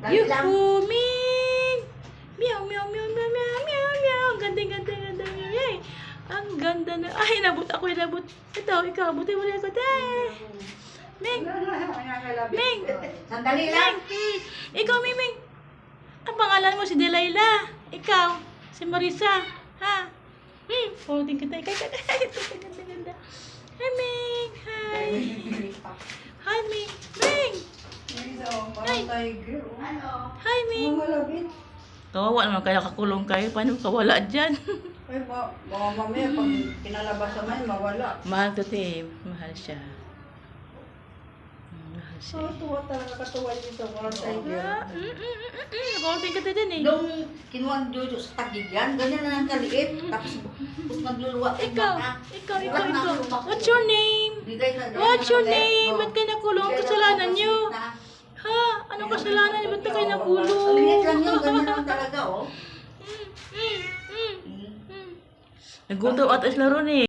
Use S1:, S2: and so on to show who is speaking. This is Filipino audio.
S1: Yuhu, Ming! Meow, meow, meow, meow, meow, meow, meow. Ganda, ganda, ganda, yay! Ang ganda na. Ay, nabot ako, nabot. Ito, ikaw, buti mo rin ako. Ming! Ming!
S2: Sandali lang.
S1: Ming! Ikaw, Ming, Ming! Ang pangalan mo si Delilah. Ikaw, si Marisa. Ha? Holding kita. Ikaw, ganda, ganda. Hi, Ming! Hi! Hi, Ming! Ming! Hi, Ming! Kawawa naman kaya kakulong kayo. Paano kawala dyan?
S2: Ay, mga mamaya, pag pinalabasan mo yun, mawala.
S1: Mahal to, Tim. Mahal siya. Mahal siya.
S2: Tuwa talaga, katuwa dito. Walang tiger.
S1: Holding kita dyan eh.
S2: Nung kinuha ang Jojo sa tagigan, ganyan na ang kaliit. Tapos magluluwa.
S1: Ikaw. What's your name? What's your name? Ba't kayo nakulong? Kasalanan niyo? Ha? Anong kasalanan niyo? Ba't na kayo nakulong?
S2: Ang liit lang yun, ganyan lang talaga, oh.
S1: Nagutom at laro eh.